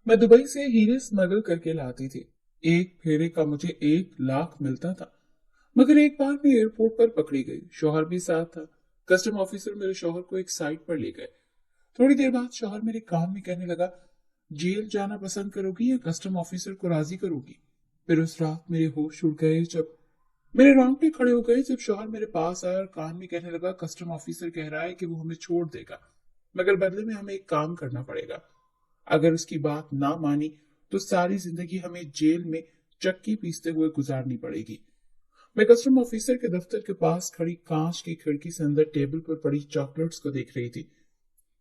मैं दुबई से हीरे स्मगल करके लाती थी। एक फेरे का मुझे 1 लाख मिलता था। मगर एक बार मैं एयरपोर्ट पर पकड़ी गई। शौहर भी साथ था। कस्टम ऑफिसर मेरे शौहर को एक साइट पर ले गए। थोड़ी देर बाद शौहर मेरे कान में कहने लगा, जेल जाना पसंद करोगी या कस्टम ऑफिसर को राजी करोगी? फिर उस रात मेरे होश उड़ गए जब मेरे रोंगटे खड़े हो गए जब शौहर मेरे पास आया और कान में कहने लगा, कस्टम ऑफिसर कह रहा है कि वो हमें छोड़ देगा, मगर बदले में हमें एक काम करना पड़ेगा। अगर उसकी बात ना मानी तो सारी जिंदगी हमें जेल में चक्की पीसते हुए गुजारनी पड़ेगी। मैं कस्टम ऑफिसर के दफ्तर के पास खड़ी कांच की खिड़की से अंदर टेबल पर पड़ी चॉकलेट्स को देख रही थी,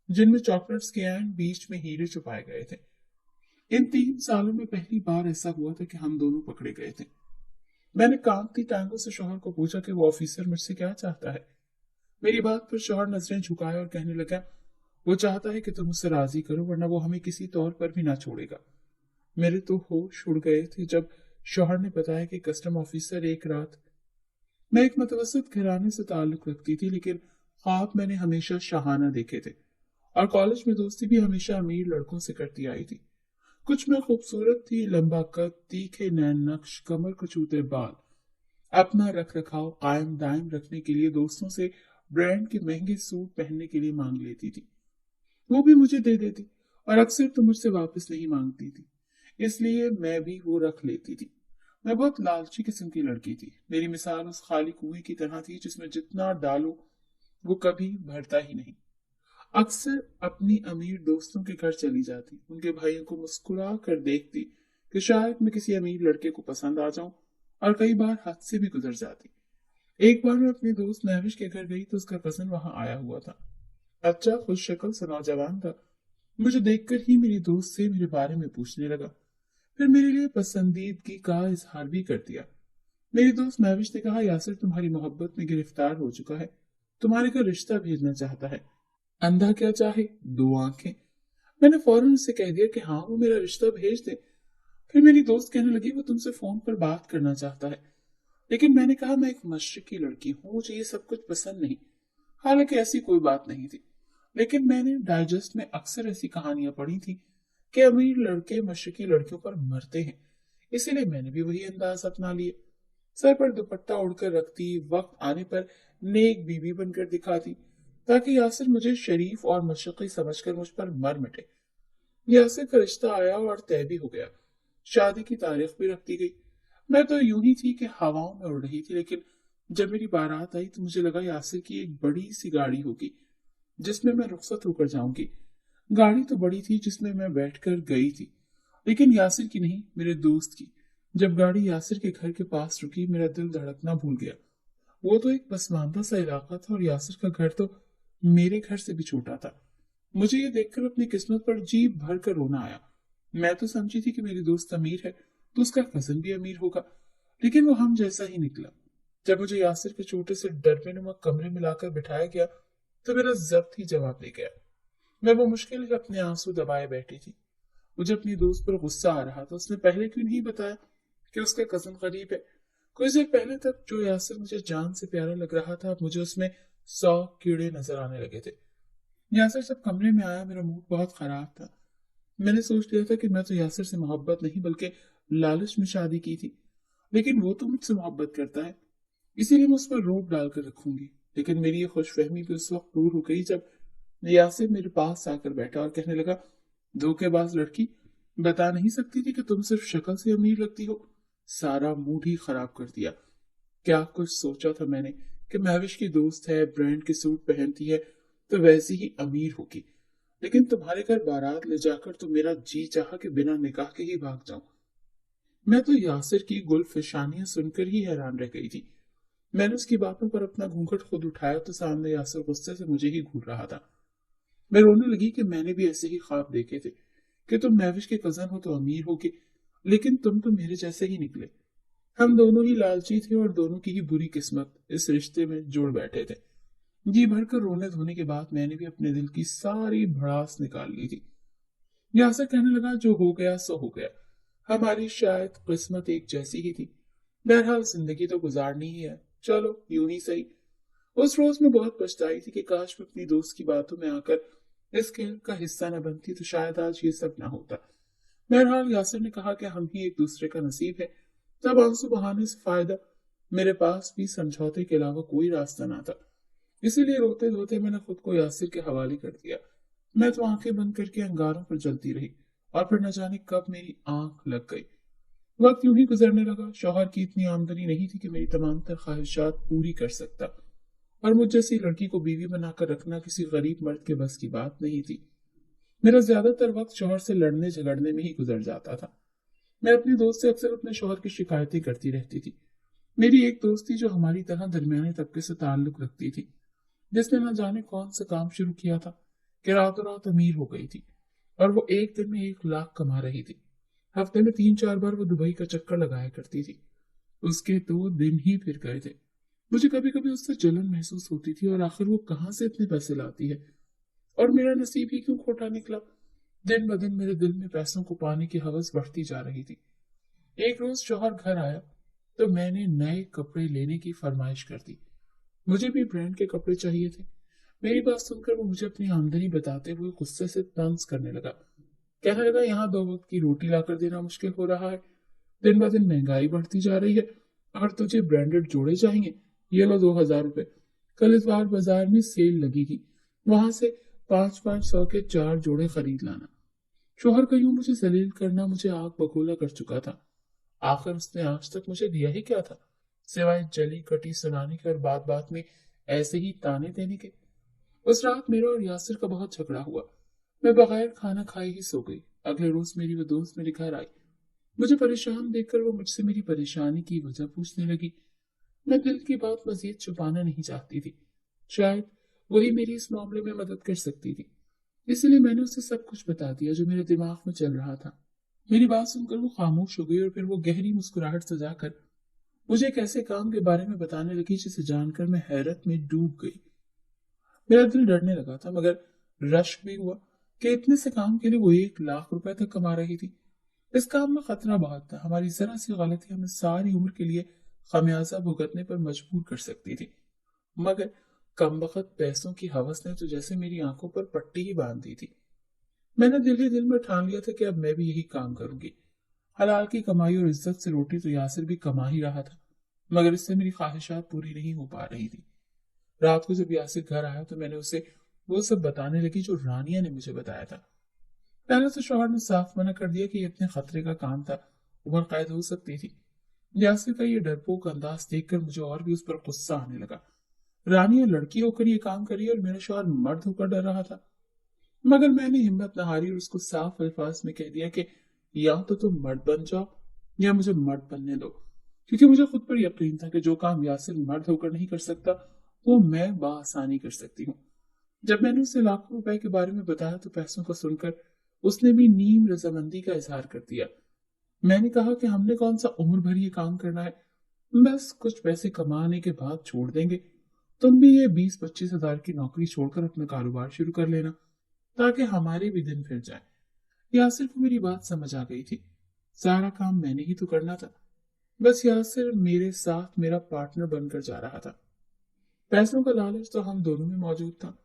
जिनमें चॉकलेट्स के एंड बीच में हीरे छुपाए गए थे। इन 3 सालों में पहली बार ऐसा हुआ था कि हम दोनों पकड़े गए थे। मैंने कांपती टांगों से शौहर को पूछा कि वो ऑफिसर मुझसे क्या चाहता है। मेरी बात पर शौहर नजरें झुकाए और कहने लगा, वो चाहता है कि तुम उसे राजी करो, वरना वो हमें किसी तौर पर भी ना छोड़ेगा। मेरे तो होश उड़ गए थे जब शौहर ने बताया कि कस्टम ऑफिसर एक रात। मैं एक मतवसत घराने से ताल्लुक रखती थी, लेकिन ख्वाब मैंने हमेशा शाहाना देखे थे और कॉलेज में दोस्ती भी हमेशा अमीर लड़कों से करती आई थी। कुछ में खूबसूरत थी, लंबा कद, तीखे नैन नक्श, कमर को छूते बाल। अपना रख रखाव कायम दायम रखने के लिए दोस्तों से ब्रांड के महंगे सूट पहनने के लिए मांग लेती थी। वो भी मुझे दे देती और अक्सर तो मुझसे वापस नहीं मांगती थी, इसलिए मैं भी वो रख लेती थी। मैं बहुत लालची किस्म की लड़की थी। मेरी मिसाल उस खाली कुएं की तरह थी जिसमें जितना डालो वो कभी भरता ही नहीं। अक्सर अपनी अमीर दोस्तों के घर चली जाती, उनके भाइयों को मुस्कुरा कर देखती कि शायद मैं किसी अमीर लड़के को पसंद आ जाऊं, और कई बार हद से भी गुजर जाती। एक बार मैं अपनी दोस्त महविश के घर गई तो उसका कजन वहां आया हुआ था। अच्छा खुश शक्ल सा नौजवान था। मुझे देखकर ही मेरी दोस्त से मेरे बारे में पूछने लगा, फिर मेरे लिए पसंदीदगी का इजहार भी कर दिया। मेरी दोस्त महविश ने कहा, यासिर तुम्हारी मोहब्बत में गिरफ्तार हो चुका है, तुम्हारे घर रिश्ता भेजना चाहता है। अंधा क्या चाहे, 2 आंखें। मैंने फौरन उससे कह दिया कि हाँ, वो मेरा रिश्ता भेज दे। फिर मेरी दोस्त कहने लगी, वो तुमसे फोन पर बात करना चाहता है। लेकिन मैंने कहा, मैं एक मशरकी लड़की हूँ, मुझे ये सब कुछ पसंद नहीं। हालांकि ऐसी कोई बात नहीं थी, लेकिन मैंने डाइजेस्ट में अक्सर ऐसी कहानियां पढ़ी थी कि अमीर लड़के मशरकी लड़कियों पर मरते हैं। इसीलिए मैंने भी वही अंदाज अपना लिए। सर पर दुपट्टा उड़कर रखती, वक्त आने पर नेक बीवी बनकर दिखाती, ताकि यासिर मुझे शरीफ और मशक्की समझकर मुझ पर मर मिटे। यासिर का रिश्ता आया और तय भी हो गया। शादी की तारीख भी रख दी गई। मैं तो यूं ही थी कि हवाओं में उड़ रही थी, लेकिन जब मेरी बारात आई तो मुझे लगा यासिर की एक बड़ी सी गाड़ी होगी जिसमें मैं रुखसत होकर जाऊंगी। गाड़ी तो बड़ी थी जिसमें मैं बैठकर गई थी, लेकिन यासिर की नहीं, मेरे दोस्त की। जब गाड़ी यासिर के घर के पास रुकी, मेरा दिल धड़कना भूल गया। वो तो एक पसमानदा सा इलाका था और यासिर का घर तो मेरे घर से भी छोटा था। मुझे ये देखकर अपनी किस्मत पर जी भर कर रोना आया। मैं तो समझी थी कि मेरी दोस्त अमीर है तो उसका कजन भी अमीर होगा, लेकिन वो हम जैसा ही निकला। जब मुझे यासिर के छोटे से डरबेनुमा कमरे में लाकर बिठाया गया तो मेरा जब्त ही जवाब दे गया। मैं वो मुश्किल से अपने आंसू दबाए बैठी थी। मुझे अपनी दोस्त पर गुस्सा आ रहा था, उसने पहले क्यों नहीं बताया कि उसका कजन गरीब है। कुछ देर पहले तक जो यासिर मुझे जान से प्यारा लग रहा था, अब मुझे उसमें 100 कीड़े नजर आने लगे थे। यासिर जब कमरे में आया, मेरा मूड बहुत खराब था। मैंने सोच लिया था कि मैं तो यासिर से मोहब्बत नहीं बल्कि लालच में शादी की थी, लेकिन वो तो मुझसे मोहब्बत करता है, इसीलिए मैं उस पर रोक डालकर रखूंगी। लेकिन मेरी ये खुशफहमी भी उस वक्त दूर हो गई जब यासिर मेरे पास आकर बैठा और कहने लगा, धोखेबाज लड़की, बता नहीं सकती थी कि तुम सिर्फ शक्ल से अमीर लगती हो? सारा मूड ही खराब कर दिया। क्या कुछ सोचा था मैंने कि महविश की दोस्त है, ब्रांड के सूट पहनती है, तो वैसी ही अमीर होगी। लेकिन तुम्हारे घर बारात ले जाकर तो मेरा जी चाहा कि बिना निकाह के ही भाग जाऊं। मैं तो यासिर की गुलफिशानियां सुनकर ही हैरान रह गई थी। मैंने उसकी बातों पर अपना घूंघट खुद उठाया तो सामने यासिर गुस्से से मुझे ही घूर रहा था। मैं रोने लगी कि मैंने भी ऐसे ही ख्वाब देखे थे कि तुम महविश के कजन हो तो अमीर हो के, लेकिन तुम तो मेरे जैसे ही निकले। हम दोनों ही लालची थे और दोनों की ही बुरी किस्मत इस रिश्ते में जुड़ बैठे थे। जी भरकर रोने धोने के बाद मैंने भी अपने दिल की सारी भड़ास निकाल ली थी। यासिर कहने लगा, जो हो गया सो हो गया, हमारी शायद किस्मत एक जैसी ही थी। बहरहाल जिंदगी तो गुजारनी ही है, चलो यूं ही सही। उस रोज मैं बहुत पछताई थी कि काश मैं अपनी दोस्त की बातों में आकर इस खेल का हिस्सा न बनती तो शायद आज ये सब ना होता। बहरहाल यासिर ने कहा कि हम ही एक दूसरे का नसीब है। तब आंसू बहाने से फायदा, मेरे पास भी समझौते के अलावा कोई रास्ता ना था। इसीलिए रोते धोते मैंने खुद को यासिर के हवाले कर दिया। मैं तो आंखें बंद करके अंगारों पर जलती रही और फिर न जाने कब मेरी आंख लग गई। वक्त यूं ही गुजरने लगा। शौहर की इतनी आमदनी नहीं थी कि मेरी तमाम तर ख्वाहिशात पूरी कर सकता, और मुझ जैसी लड़की को बीवी बनाकर रखना किसी गरीब मर्द के बस की बात नहीं थी। मेरा ज्यादातर वक्त शौहर से लड़ने झगड़ने में ही गुजर जाता था। मैं अपने दोस्त से अक्सर अपने शौहर की शिकायतें करती रहती थी। मेरी एक दोस्त थी जो हमारी तरह दरमियाने तबके से ताल्लुक रखती थी, जिसने न जाने कौन सा काम शुरू किया था कि रातों रात अमीर हो गई थी, और वो एक दिन में 1 लाख कमा रही थी। हफ्ते में 3-4 बार वो दुबई का चक्कर लगाया करती थी। उसके तो दिन ही फिर गए थे। मुझे कभी कभी उससे जलन महसूस होती थी, और आखिर वो कहाँ से इतने पैसे लाती है, और मेरा नसीब ही क्यों खोटा निकला। दिन ब दिन मेरे दिल में पैसों को पाने की हवस बढ़ती जा रही थी। एक रोज शौहर घर आया तो मैंने नए कपड़े लेने की फरमाइश कर दी। मुझे भी ब्रांड के कपड़े चाहिए थे। मेरी बात सुनकर वो मुझे अपनी आमदनी बताते हुए गुस्से से तंज करने लगा। कहने लगा, यहाँ 2 वक्त की रोटी लाकर देना मुश्किल हो रहा है, दिन ब दिन महंगाई बढ़ती जा रही है, और तुझे ब्रांडेड जोड़े चाहिए। ये लो 2,000 रुपए, कल इस बार बाजार में सेल लगेगी, वहां से 5-5 सौ के 4 जोड़े खरीद लाना। शोहर का यूं मुझे जलील करना मुझे आग बगोला कर चुका था। आखिर उसने आज तक मुझे दिया ही क्या था, सिवाय जली कटी सुनाने के और बात बात में ऐसे ही ताने देने के। उस रात मेरा और यासिर का बहुत झगड़ा हुआ। मैं बगैर खाना खाए ही सो गई। अगले रोज मेरी वो दोस्त मेरे घर आई। मुझे परेशान देखकर वो मुझसे मेरी परेशानी की वजह पूछने लगी। मैं दिल की बात मजीद छुपाना नहीं चाहती थी। शायद वही मेरी इस मामले में मदद कर सकती थी, इसलिए मैंने उसे सब कुछ बता दिया जो मेरे दिमाग में चल रहा था। मेरी बात सुनकर वो खामोश हो गई, और फिर वो गहरी मुस्कुराहट सजाकर मुझे एक ऐसे काम के बारे में बताने लगी जिसे जानकर मैं हैरत में डूब गई। मेरा दिल डरने लगा था, मगर रश्क भी हुआ कि इतने से काम के लिए वो 1 लाख रुपए तक कमा रही थी। इस काम में खतरा बहुत था। हमारी जरा सी गलती हमें सारी उम्र के लिए खमियाजा भुगतने पर मजबूर कर सकती थी। मगर कमबख्त पैसों की हवस ने तो जैसे मेरी आंखों पर पट्टी ही बांध दी थी। मैंने दिल ही दिल में ठान लिया था कि अब मैं भी यही काम करूंगी। हलाल की कमाई और इज्जत से रोटी तो यासिर भी कमा ही रहा था, मगर इससे मेरी ख्वाहिशात पूरी नहीं हो पा रही थी। रात को जब यासिर घर आया तो मैंने उसे वो सब बताने लगी जो रानिया ने मुझे बताया था। पहले तो शौहर ने साफ मना कर दिया कि ये इतने खतरे का काम था, उम्र कैद हो सकती थी। यासिर का ये डरपोक अंदाज देखकर मुझे और भी उस पर गुस्सा आने लगा। रानिया लड़की होकर ये काम करी और मेरा शौहर मर्द होकर डर रहा था। मगर मैंने हिम्मत न हारी और उसको साफ अल्फाज में कह दिया कि या तो तुम मर्द बन जाओ या मुझे मर्द बनने दो, क्योंकि मुझे खुद पर यकीन था कि जो काम यासिर मर्द होकर नहीं कर सकता वो मैं बआसानी कर सकती हूँ। जब मैंने उसे लाखों रुपए के बारे में बताया तो पैसों को सुनकर उसने भी नीम रजामंदी का इजहार कर दिया। मैंने कहा कि हमने कौन सा उम्र भर ये काम करना है, बस कुछ पैसे कमाने के बाद छोड़ देंगे। तुम भी ये 20-25 हजार की नौकरी छोड़कर अपना कारोबार शुरू कर लेना, ताकि हमारे भी दिन फिर जाए। यासिर को मेरी बात समझ आ गई थी। सारा काम मैंने ही तो करना था, बस यासिर मेरे साथ मेरा पार्टनर बनकर जा रहा था। पैसों का लालच तो हम दोनों में मौजूद था।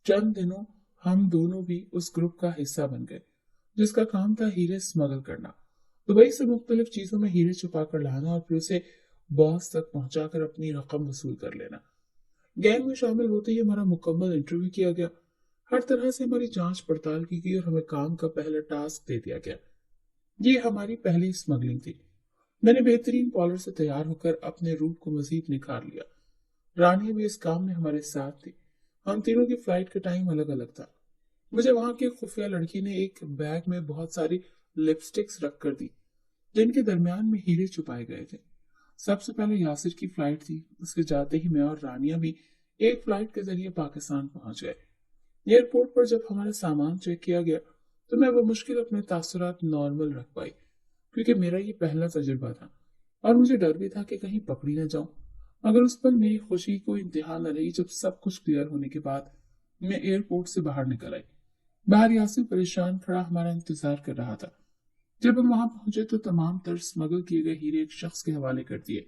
चंद दिनों हम दोनों भी उस ग्रुप का हिस्सा बन गए जिसका काम था हीरे स्मगल करना, दुबई से मुख्तलिफ चीजों में हीरे छुपा कर लाना और फिर उसे बॉस तक पहुंचाकर अपनी रकम वसूल कर लेना। गैंग में शामिल होते ही हमारा मुकम्मल इंटरव्यू किया गया। हर तरह से हमारी जांच पड़ताल की गई और हमें काम का पहला टास्क दे दिया गया। ये हमारी पहली स्मगलिंग थी। मैंने बेहतरीन पॉलर से तैयार होकर अपने रूप को मजीद निखार लिया। रानी भी इस काम में हमारे साथ थी। हम तीनों की फ्लाइट का टाइम अलग अलग था। मुझे वहां की खुफिया लड़की ने एक बैग में बहुत सारी लिपस्टिक्स रख कर दी जिनके दरमियान में हीरे छुपाए गए थे। सबसे पहले यासिर की फ्लाइट थी। उसके जाते ही मैं और रानिया भी एक फ्लाइट के जरिए पाकिस्तान पहुंच गए। एयरपोर्ट पर जब हमारा सामान चेक किया गया तो मैं बमुश्किल अपने तासुरात नॉर्मल रख पाई, क्योंकि मेरा ये पहला तजुर्बा था और मुझे डर भी था कि कहीं पकड़ी न जाऊं। मगर उस पर मेरी खुशी को इंतहा न रही जब सब कुछ क्लियर होने के बाद मैं एयरपोर्ट से बाहर निकल आई। बाहर यासिर परेशान खड़ा हमारा इंतजार कर रहा था। जब हम वहां पहुंचे तो तमाम तर स्मगल किए गए हीरे एक शख्स के हवाले कर दिए।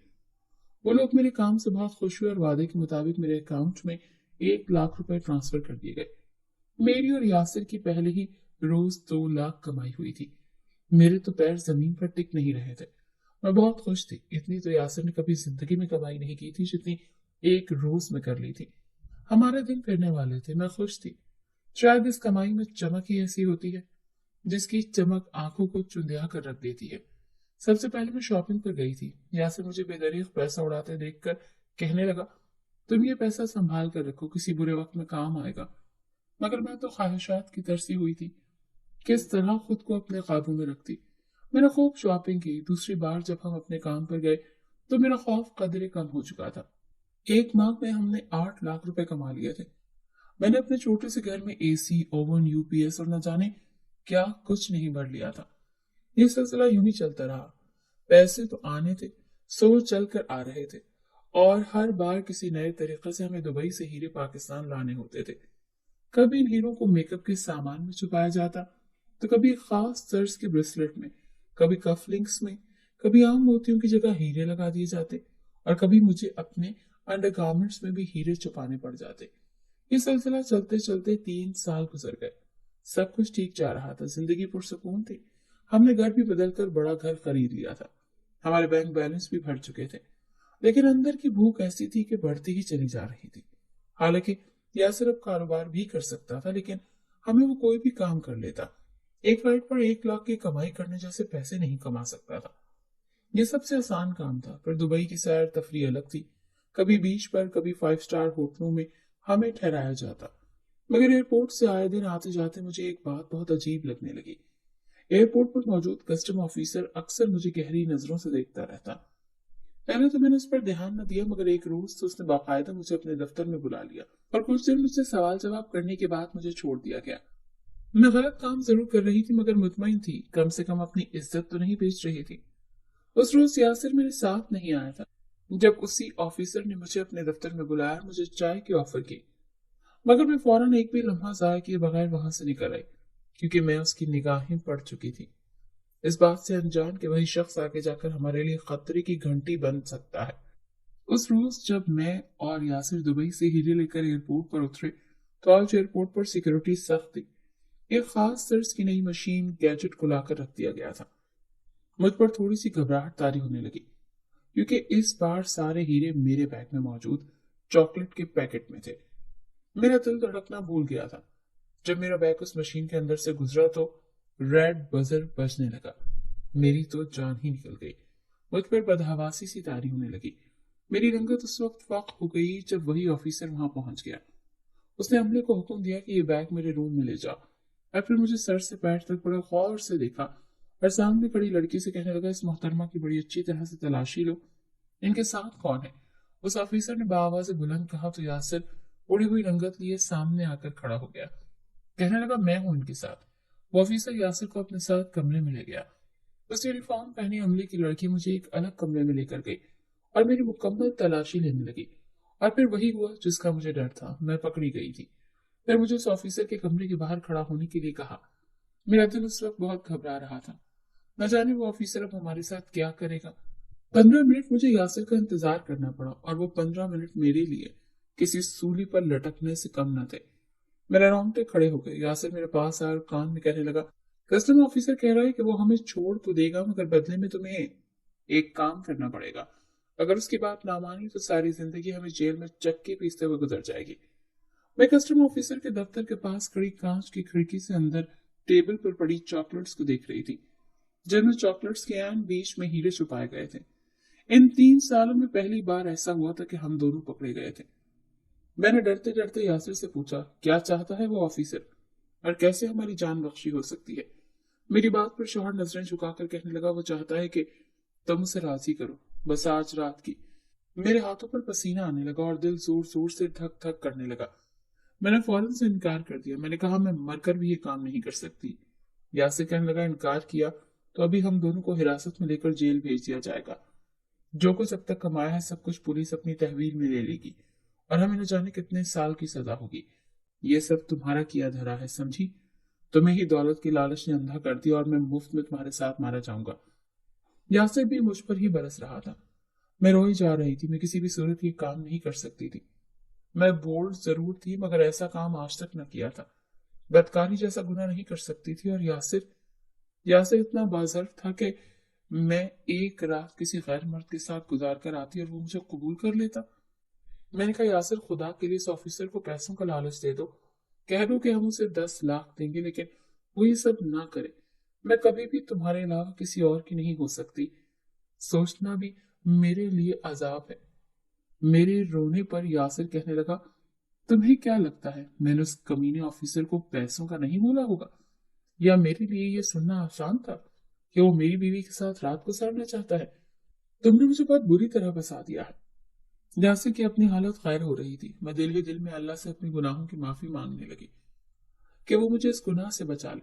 वो लोग मेरे काम से बहुत खुश हुए और वादे के मुताबिक मेरे अकाउंट में 1 लाख रुपए ट्रांसफर कर दिए गए। मेरी और यासिर की पहले ही रोज 2 लाख कमाई हुई थी। میرے تو پیر زمین پر ٹک نہیں رہے تھے۔ میں بہت خوش تھی، اتنی تو یاسر نے کبھی زندگی میں کمائی نہیں کی تھی جتنی ایک روز میں کر لی تھی۔ ہمارے دن پھرنے والے تھے، میں خوش تھی۔ شاید اس کمائی میں چمک ہی ایسی ہوتی ہے جس کی چمک آنکھوں کو چندیا کر رکھ دیتی ہے۔ سب سے پہلے میں شاپنگ پر گئی تھی۔ یاسر مجھے بے دریغ پیسہ اڑاتے دیکھ کر کہنے لگا، تم یہ پیسہ سنبھال کر رکھو، کسی برے وقت میں کام آئے گا۔ مگر میں تو خواہشات کی ترسی ہوئی تھی، کس طرح خود کو اپنے قابو میں رکھتی۔ میں نے خوب شاپنگ کی۔ دوسری بار جب ہم اپنے کام پر گئے تو میرا خوف قدرے کم ہو چکا تھا۔ ایک ماہ میں ہم نے 8 لاکھ روپے کما لیے تھے۔ میں نے اپنے چھوٹے سے گھر میں اے سی، اوون، یو پی ایس اور نہ جانے کیا کچھ نہیں بھر لیا تھا۔ یہ سلسلہ یوں ہی چلتا رہا۔ پیسے تو آنے تھے، سو چل کر آ رہے تھے، اور ہر بار کسی نئے طریقے سے ہمیں دبئی سے ہیرے پاکستان لانے ہوتے تھے۔ کبھی ان ہیروں کو میک اپ کے سامان میں چھپایا جاتا، تو کبھی ایک خاص طرز کے بریسلٹ میں، کبھی کف لنکس میں، کبھی عام موتیوں کی جگہ ہیرے لگا دیے جاتے، اور کبھی مجھے اپنے انڈر گارمنٹس میں بھی ہیرے چھپانے پڑ جاتے۔ یہ سلسلہ چلتے چلتے 3 سال گزر گئے۔ سب کچھ ٹھیک جا رہا تھا، زندگی پرسکون تھی۔ ہم نے گھر بھی بدل کر بڑا گھر خرید لیا تھا، ہمارے بینک بیلنس بھی بھر چکے تھے، لیکن اندر کی بھوک ایسی تھی کہ بڑھتی ہی چلی جا رہی تھی۔ حالانکہ یاسر اب کاروبار بھی کر سکتا تھا، لیکن ہمیں وہ کوئی بھی کام کر لیتا۔ ایک فلائٹ پر 1 لاکھ کی کمائی کرنے جیسے پیسے نہیں کما سکتا تھا۔ یہ سب سے آسان کام تھا، پر دبئی کی سیر تفریح الگ تھی۔ کبھی بیچ پر، کبھی 5 اسٹار ہوٹلوں میں ہمیں ٹھہرایا جاتا۔ مگر ایئرپورٹ سے آئے دن آتے جاتے مجھے ایک بات بہت عجیب لگنے لگی۔ ایئرپورٹ پر موجود کسٹم آفیسر اکثر مجھے گہری نظروں سے دیکھتا رہتا۔ پہلے تو میں نے اس پر دھیان نہ دیا، مگر ایک روز تو اس نے باقاعدہ مجھے اپنے دفتر میں بلا لیا، اور کچھ دن مجھ سے سوال جواب کرنے کے بعد مجھے چھوڑ دیا گیا۔ میں غلط کام ضرور کر رہی تھی، مگر مطمئن تھی کم سے کم اپنی عزت تو نہیں بیچ رہی تھی۔ اس روز یاسر میرے ساتھ نہیں آیا تھا، جب اسی آفیسر نے مجھے اپنے دفتر میں بلایا اور مجھے چائے کی آفر کی، مگر میں فوراً ایک بھی لمحہ ضائع کیے بغیر وہاں سے نکل آئی، کیونکہ میں اس کی نگاہیں پڑ چکی تھی، اس بات سے انجان کہ وہی شخص آگے جا کر ہمارے لیے خطرے کی گھنٹی بن سکتا ہے۔ اس روز جب میں اور یاسر دبئی سے ہیرے لے کر ایئرپورٹ پر اترے تو آج ایئرپورٹ پر سیکورٹی سخت تھی۔ ایک خاص طرز کی نئی مشین گیجٹ کو لا کر رکھ دیا گیا تھا۔ مجھ پر تھوڑی سی گھبراہٹ طاری ہونے لگی، کیونکہ اس بار سارے ہیرے میرے بیگ میں موجود چاکلیٹ کے پیکٹ میں تھے۔ میرا دل دھڑکنا بھول گیا تھا۔ جب میرا بیگ اس مشین کے اندر سے گزرا تو ریڈ بزر بجنے لگا۔ میری تو جان ہی نکل گئی، مجھ پر بدحواسی سی طاری ہونے لگی۔ میری رنگت اس وقت فاق ہو گئی جب وہی آفیسر وہاں پہنچ گیا۔ اس نے عملے کو حکم دیا کہ یہ بیگ میرے روم میں لے جاؤ، اور پھر مجھے سر سے پیر تک بڑے غور سے دیکھا اور سامنے کھڑی لڑکی سے کہنے لگا، اس محترمہ کی بڑی اچھی طرح سے تلاشی لو، ان کے ساتھ کون ہے؟ اس آفیسر نے بآواز بلند کہا تو یاسر اڑی ہوئی رنگت لیے سامنے آ کر کھڑا ہو گیا، کہنے لگا، میں ہوں ان کے ساتھ۔ وہ آفیسر یاسر کو اپنے ساتھ کمرے میں لے گیا۔ اس یونیفارم پہنے عملے کی لڑکی مجھے ایک الگ کمرے میں لے کر گئی اور میری مکمل تلاشی لینے لگی، اور پھر وہی ہوا جس کا مجھے ڈر تھا، میں پکڑی گئی تھی۔ پھر مجھے اس آفیسر کے کمرے کے باہر کھڑا ہونے کے لیے کہا۔ میرا دل اس وقت بہت گھبرا رہا تھا، نہ جانے وہ آفیسر اب ہمارے ساتھ کیا کرے گا۔ 15 منٹ مجھے یاسر کا انتظار کرنا پڑا، اور وہ 15 منٹ میرے لیے کسی سولی پر لٹکنے سے کم نہ تھے۔ میرے رونگٹے کھڑے ہو گئے۔ یاسر میرے پاس آیا اور کان میں کہنے لگا، کسٹم آفیسر کہہ رہا ہے کہ وہ ہمیں چھوڑ تو دے گا، مگر بدلے میں تمہیں ایک کام کرنا پڑے گا۔ اگر اس کی بات نہ مانی تو ساری زندگی ہمیں جیل میں چکی پیستے ہوئے گزر جائے گی۔ میں کسٹم آفیسر کے دفتر کے پاس کھڑی کانچ کی کھڑکی سے اندر ٹیبل پر پڑی چاکلیٹس کو دیکھ رہی تھی، جن میں چاکلیٹس کے عین بیچ میں ہیرے چھپائے گئے تھے۔ ان 3 سالوں میں پہلی بار ایسا ہوا تھا کہ ہم دونوں پکڑے گئے تھے۔ میں نے ڈرتے ڈرتے یاسر سے پوچھا، کیا چاہتا ہے وہ آفیسر، اور کیسے ہماری جان بخشی ہو سکتی ہے؟ میری بات پر شوہر نظریں جھکا کر کہنے لگا، وہ چاہتا ہے کہ تم اسے راضی کرو، بس آج رات کی۔ میرے ہاتھوں پر پسینہ آنے لگا اور دل زور زور سے دھک دھک کرنے لگا۔ میں نے فوراً سے انکار کر دیا۔ میں نے کہا، میں مر کر بھی یہ کام نہیں کر سکتی۔ یاسر کہنے لگا، انکار کیا تو ابھی ہم دونوں کو حراست میں لے کر جیل بھیج دیا جائے گا۔ جو کچھ اب تک کمایا ہے سب کچھ پولیس اپنی تحویل میں لے لے گی، اور ہمیں نہ جانے کتنے سال کی سزا ہوگی۔ یہ سب تمہارا کیا دھرا ہے، سمجھی؟ تمہیں ہی دولت کی لالچ نے اندھا کر دیا، اور میں مفت میں تمہارے ساتھ مارا جاؤں گا۔ یاسر بھی مجھ پر ہی برس رہا تھا۔ میں روئی جا رہی تھی، میں کسی بھی صورت یہ کام نہیں کر سکتی تھی۔ میں بولڈ ضرور تھی، مگر ایسا کام آج تک نہ کیا تھا۔ بدکاری جیسا گناہ نہیں کر سکتی تھی، اور یاسر यासिर इतना बाज़र्फ था कि मैं एक रात किसी गैर मर्द के साथ गुजार कर आती और वो मुझे कबूल कर लेता। मैंने कहा, यासिर खुदा के लिए इस ऑफिसर को पैसों का लालच दे दो, कह दो कि हम उसे 10 लाख देंगे, लेकिन वो ये सब ना करे। मैं कभी भी तुम्हारे अलावा किसी और की नहीं हो सकती। सोचना भी मेरे लिए अजाब है। मेरे रोने पर यासिर कहने लगा, तुम्हें क्या लगता है मैंने उस कमीने ऑफिसर को पैसों का नहीं बोला होगा? या मेरे लिए यह सुनना आसान था कि वो मेरी बीवी के साथ रात गुजारना चाहता है? तुमने मुझे बहुत बुरी तरह फंसा दिया है। यासिर की अपनी हालत खैर हो रही थी। मैं दिल ही दिल में अल्लाह से अपने गुनाहों की माफी मांगने लगी कि वो मुझे इस गुनाह से बचा ले।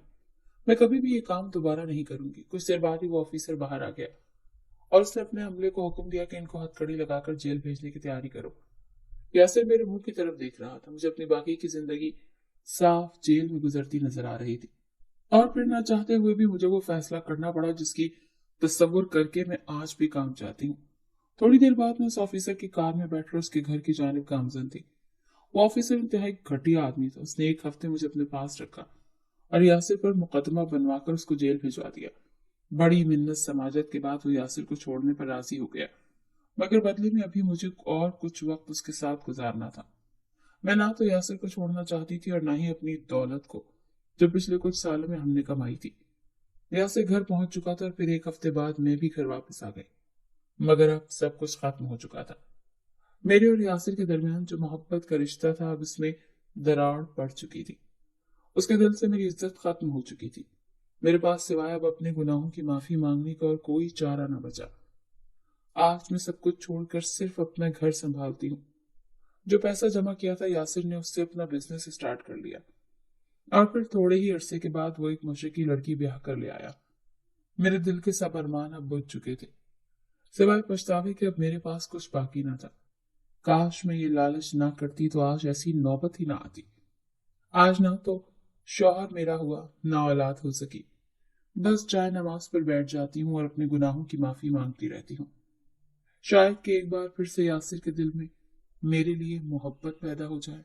मैं कभी भी ये काम दोबारा नहीं करूंगी। कुछ देर बाद ही वो ऑफिसर बाहर आ गया और उसने अपने अमले को हुक्म दिया कि इनको हथकड़ी लगाकर जेल भेजने की तैयारी करो। यासिर मेरे मुंह की तरफ देख रहा था। मुझे अपनी बाकी की जिंदगी साफ जेल में गुजरती नजर आ रही थी, और फिर ना चाहते हुए भी मुझे वो फैसला करना पड़ा जिसकी तस्वुर करके मैं आज भी काम चाहती हूँ। थोड़ी देर बाद मैं उस ऑफिसर की कार में बैठकर उसके घर की जानिब गामजन थी। वो ऑफिसर इंतहाई घटिया आदमी था। उसने एक हफ्ते मुझे अपने पास रखा और यासिर पर मुकदमा बनवाकर उसको जेल भिजवा दिया। बड़ी मिन्नत समाजत के बाद वो यासिर को छोड़ने पर राजी हो गया, मगर बदले में अभी मुझे और कुछ वक्त उसके साथ गुजारना था। मैं ना तो यासिर को छोड़ना चाहती थी और ना ही अपनी दौलत को, जो पिछले कुछ सालों में हमने कमाई थी। यासिर घर पहुंच चुका था और फिर एक हफ्ते बाद मैं भी घर वापस आ गई, मगर अब सब कुछ खत्म हो चुका था। मेरे और यासिर के दरमियान जो मोहब्बत का रिश्ता था, अब इसमें दरार पड़ चुकी थी। उसके दिल से मेरी इज्जत खत्म हो चुकी थी। मेरे पास सिवाय अब अपने गुनाहों की माफी मांगने का और कोई चारा न बचा। आज मैं सब कुछ छोड़कर सिर्फ अपना घर संभालती हूँ। जो पैसा जमा किया था, यासिर ने उससे अपना बिजनेस स्टार्ट कर लिया, और फिर थोड़े ही अरसे के बाद वो एक मशरकी लड़की ब्याह कर ले आया। मेरे दिल के सब अरमान अब बुझ चुके थे, सिवाय पछतावे के अब मेरे पास कुछ बाकी ना था। काश मैं ये लालच ना करती तो आज ऐसी नौबत ही ना आती। आज ना तो शौहर मेरा हुआ, ना औलाद हो सकी। बस चाय नमाज पर बैठ जाती हूँ और अपने गुनाहों की माफी मांगती रहती हूँ। शायद कि एक बार फिर से यासिर के दिल में मेरे लिए मोहब्बत पैदा हो जाए।